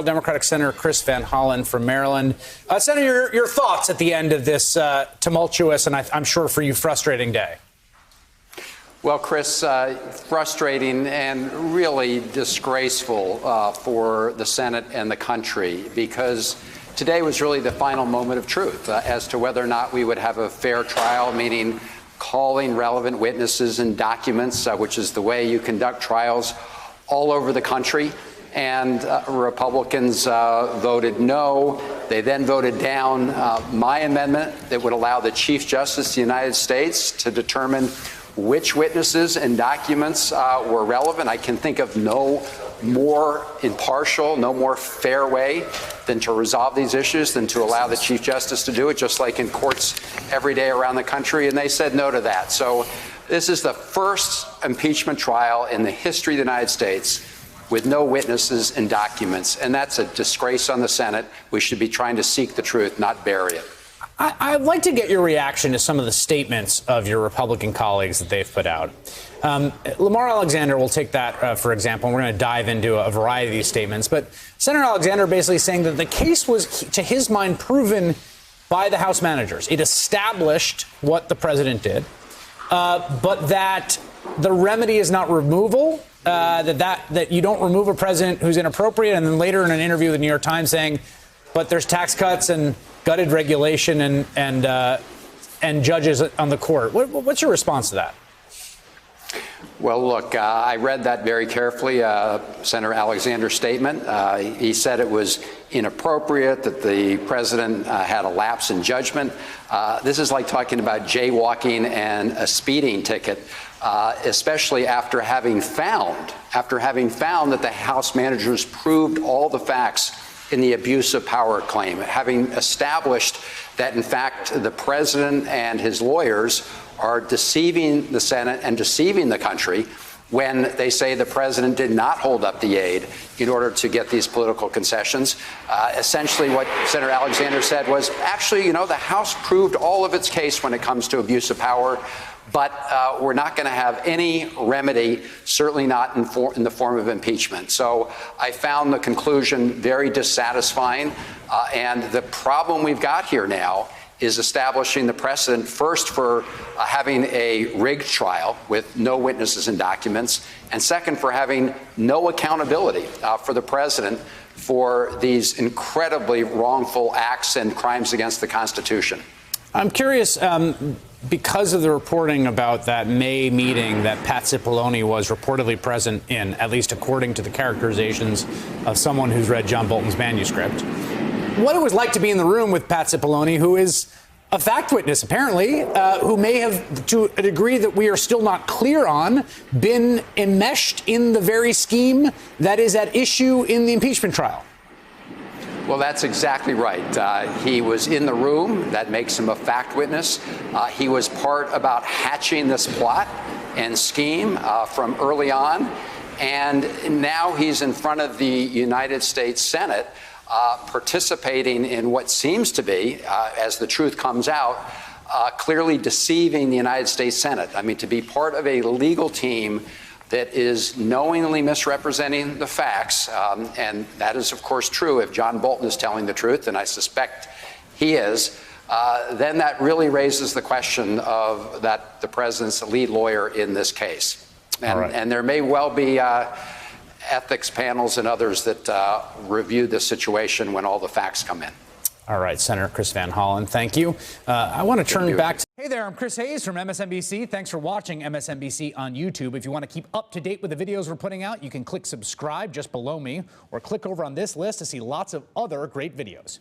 Democratic Senator Chris Van Hollen from Maryland. Senator, your thoughts at the end of this tumultuous and I'm sure for you frustrating day. Well, Chris, frustrating and really disgraceful for the Senate and the country, because today was really the final moment of truth as to whether or not we would have a fair trial, meaning calling relevant witnesses and documents, which is the way you conduct trials all over the country. And Republicans voted no. They then voted down my amendment that would allow the Chief Justice of the United States to determine which witnesses and documents were relevant. I can think of no more impartial, no more fair way than to resolve these issues than to allow the Chief Justice to do it, just like in courts every day around the country. And they said no to that. So this is the first impeachment trial in the history of the United States with no witnesses and documents. And that's a disgrace on the Senate. We should be trying to seek the truth, not bury it. I'd like to get your reaction to some of the statements of your Republican colleagues that they've put out. Lamar Alexander will take that, for example, and we're going to dive into a variety of these statements. But Senator Alexander basically saying that the case was, to his mind, proven by the House managers. It established what the president did, but that the remedy is not removal. That you don't remove a president who's inappropriate, and then later in an interview with the New York Times saying, but there's tax cuts and gutted regulation and judges on the court. What's your response to that? Well, look, I read that very carefully, Senator Alexander's statement. He said it was inappropriate, that the president had a lapse in judgment. This is like talking about jaywalking and a speeding ticket, especially after having found that the House managers proved all the facts in the abuse of power claim, having established that, in fact, the president and his lawyers are deceiving the Senate and deceiving the country when they say the president did not hold up the aid in order to get these political concessions. Essentially, what Senator Alexander said was, actually, you know, the House proved all of its case when it comes to abuse of power, but we're not going to have any remedy, certainly not in the form of impeachment. So I found the conclusion very dissatisfying. And the problem we've got here now is establishing the precedent, first, for having a rigged trial with no witnesses and documents, and second, for having no accountability for the president for these incredibly wrongful acts and crimes against the Constitution. I'm curious, because of the reporting about that May meeting that Pat Cipollone was reportedly present in, at least according to the characterizations of someone who's read John Bolton's manuscript, what it was like to be in the room with Pat Cipollone, who is a fact witness, apparently, who may have, to a degree that we are still not clear on, been enmeshed in the very scheme that is at issue in the impeachment trial. Well, that's exactly right. He was in the room. That makes him a fact witness. He was part about hatching this plot and scheme from early on. And now he's in front of the United States Senate participating in what seems to be, as the truth comes out, clearly deceiving the United States Senate. I mean, to be part of a legal team that is knowingly misrepresenting the facts, and that is, of course, true if John Bolton is telling the truth, and I suspect he is, then that really raises the question of that the president's the lead lawyer in this case. And there may well be ethics panels and others that review this situation when all the facts come in. All right, Senator Chris Van Hollen, thank you. I want to turn back to... Hey there, I'm Chris Hayes from MSNBC. Thanks for watching MSNBC on YouTube. If you want to keep up to date with the videos we're putting out, you can click subscribe just below me or click over on this list to see lots of other great videos.